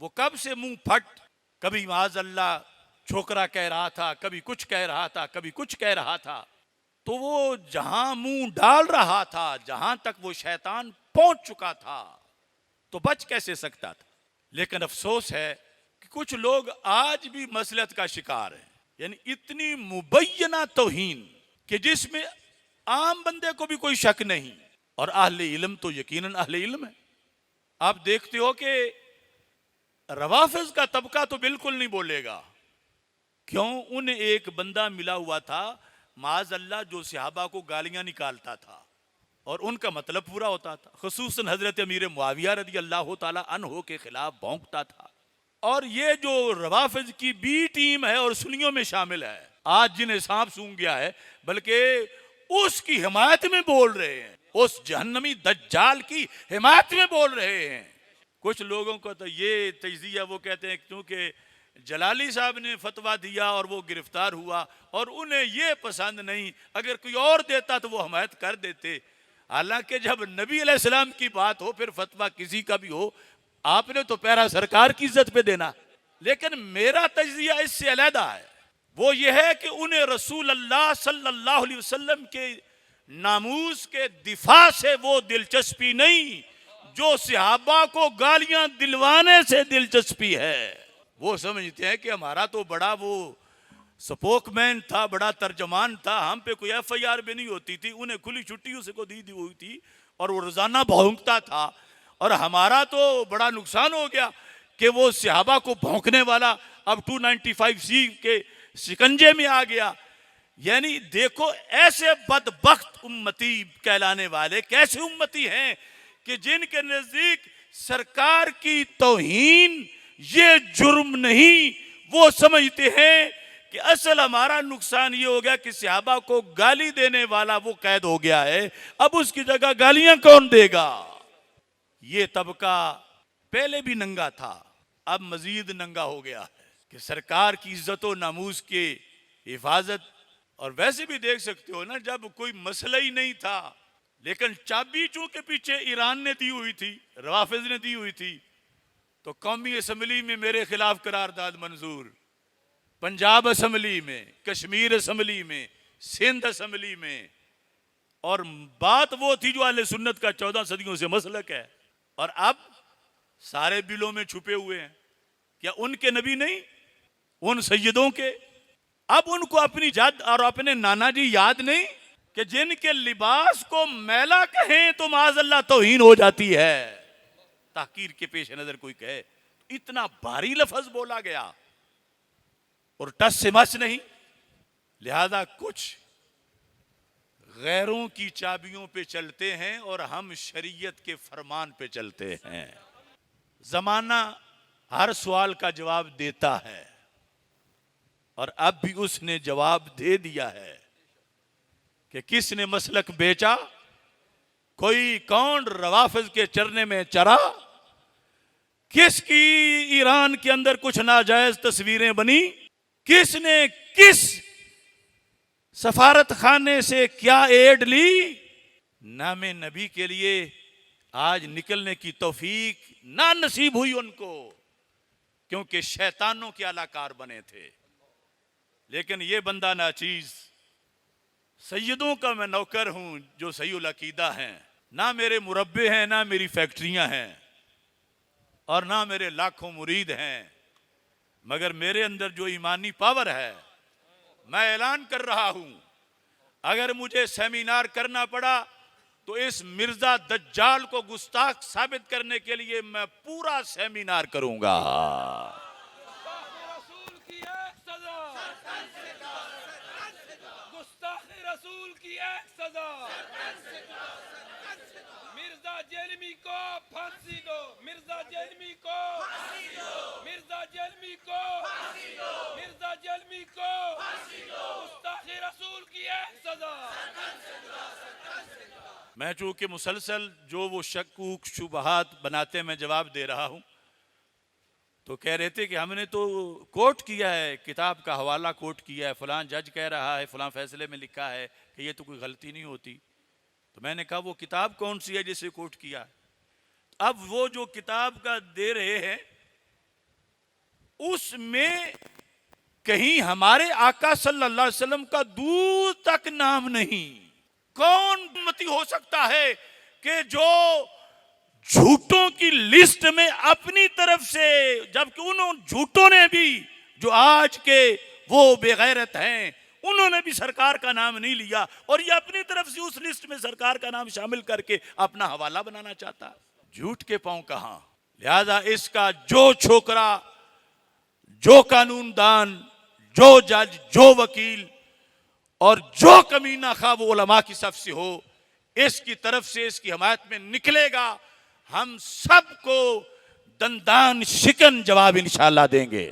वो कब से मुंह फट, कभी माज़अल्लाह छोकरा कह रहा था, कभी कुछ कह रहा था, कभी कुछ कह रहा था। तो वो जहां मुंह डाल रहा था, जहां तक वो शैतान पहुंच चुका था, तो बच कैसे सकता था। लेकिन अफसोस है कि कुछ लोग आज भी मसलत का शिकार हैं, यानी इतनी मुबैना तौहीन कि जिसमें आम बंदे को भी कोई शक नहीं, और अहले इल्म तो यकीनन अहले इल्म है। आप देखते हो कि रवाफिज का तबका तो बिल्कुल नहीं बोलेगा। क्यों? उन्हें एक बंदा मिला हुआ था माज़अल्लाह जो सहाबा को गालियां निकालता था और उनका मतलब पूरा होता था। खुसूसन हजरत अमीर मुआविया रदी अल्लाह ताला अन्हो के खिलाफ भौंकता था। और ये जो रवाफिज की बी टीम है और सुन्नियों में शामिल है, आज जिन्हें सांप सूंघ गया है, बल्कि उसकी हिमायत में बोल रहे हैं, उस जहन्नमी दज्जाल की हिमायत में बोल रहे हैं। कुछ लोगों को तो ये तजजिया, वो कहते हैं क्योंकि जलाली साहब ने फतवा दिया और वो गिरफ्तार हुआ और उन्हें ये पसंद नहीं, अगर कोई और देता तो वो हमायत कर देते। हालांकि जब नबी अलैहिस्सलाम की बात हो, फिर फतवा किसी का भी हो, आपने तो पहरा सरकार की इज्जत पे देना। लेकिन मेरा तजजिया इससे अलहदा है। वो ये है कि उन्हें रसूल अल्लाह सल्लल्लाहु अलैहि वसल्लम के नामूस के दिफा से वो दिलचस्पी नहीं जो सहाबा को गालियां दिलवाने से दिलचस्पी है। वो समझते हैं कि हमारा तो बड़ा वो स्पोकमैन था, बड़ा तर्जमान था, हम पे कोई FIR भी नहीं होती थी, उन्हें खुली छुट्टी उसको दी हुई थी और वो रोजाना भौंकता था, और हमारा तो बड़ा नुकसान हो गया कि वो सहाबा को भौंकने वाला अब 295C के शिकंजे में आ गया। यानी देखो, ऐसे बदबख्त उम्मती कहलाने वाले कैसे उम्मती हैं कि जिनके नजदीक सरकार की तौहीन ये जुर्म नहीं। वो समझते हैं कि असल हमारा नुकसान ये हो गया कि सहाबा को गाली देने वाला वो कैद हो गया है, अब उसकी जगह गालियां कौन देगा। ये तबका पहले भी नंगा था, अब मजीद नंगा हो गया है कि सरकार की इज्जत और नामूस की हिफाजत। और वैसे भी देख सकते हो ना, जब कोई मसला ही नहीं था, लेकिन चाबी चूंकि पीछे ईरान ने दी हुई थी, रवाफिज ने दी हुई थी, तो कौमी असम्बली में मेरे खिलाफ करारदाद मंजूर, पंजाब असम्बली में, कश्मीर असम्बली में, सिंध असम्बली में। और बात वो थी जो अहले सुन्नत का 14 सदियों से मसलक है, और अब सारे बिलों में छुपे हुए हैं। क्या उनके नबी नहीं, उन सैयदों के? अब उनको अपनी जद और अपने नाना जी याद नहीं कि जिनके लिबास को मैला कहें तो माज़अल्लाह तौहीन हो जाती है। ताकीर के पेश नजर कोई कहे, इतना भारी लफ्ज बोला गया और टस से मस नहीं। लिहाजा कुछ गैरों की चाबियों पे चलते हैं और हम शरीयत के फरमान पे चलते हैं। जमाना हर सवाल का जवाब देता है और अब भी उसने जवाब दे दिया है कि किसने मसलक बेचा, कोई कौन रवाफिज के चरने में चरा, किसकी ईरान के अंदर कुछ नाजायज तस्वीरें बनी, किसने किस सफारत खाने से क्या एड ली। नामे नबी के लिए आज निकलने की तौफीक ना नसीब हुई उनको, क्योंकि शैतानों के अलाकार बने थे। लेकिन ये बंदा नाचीज, सैयदों का मैं नौकर हूं जो सहीउल अकीदा हैं, ना मेरे मुरब्बे हैं, ना मेरी फैक्ट्रियां हैं, और ना मेरे लाखों मुरीद हैं, मगर मेरे अंदर जो ईमानी पावर है, मैं ऐलान कर रहा हूं, अगर मुझे सेमिनार करना पड़ा तो इस मिर्जा दज्जाल को गुस्ताख साबित करने के लिए मैं पूरा सेमिनार करूंगा। रसूल की एक सजा, मिर्जा जेलमी को फांसी दो, मिर्जा जेलमी को फांसी दो, मिर्जा जेलमी को फांसी दो, मिर्जा जेलमी को फांसी दो, गुस्ताखे रसूल की एक सजा। मैं चूंकि मुसलसल जो वो शक्कूक शुबहात बनाते मैं जवाब दे रहा हूं, तो कह रहे थे कि हमने तो कोट किया है, किताब का हवाला कोट किया है, फलां जज कह रहा है, फलां फैसले में लिखा है कि ये तो कोई गलती नहीं होती। तो मैंने कहा वो किताब कौन सी है जिसे कोट किया? अब वो जो किताब का दे रहे हैं उसमें कहीं हमारे आका सल्लल्लाहु अलैहि वसल्लम का दूर तक नाम नहीं। कौन उम्मती हो सकता है कि जो झूठों की लिस्ट में अपनी तरफ से, जबकि उन झूठों ने भी, जो आज के वो बेगैरत हैं, उन्होंने भी सरकार का नाम नहीं लिया और ये अपनी तरफ से उस लिस्ट में सरकार का नाम शामिल करके अपना हवाला बनाना चाहता। झूठ के पांव कहां। लिहाजा इसका जो छोकरा, जो कानूनदान, जो जज, जो वकील और जो कमीना खा वो उलमा की सफ से हो, इसकी तरफ से इसकी हमायत में निकलेगा, हम सबको दंदान शिकन जवाब इंशाअल्लाह देंगे।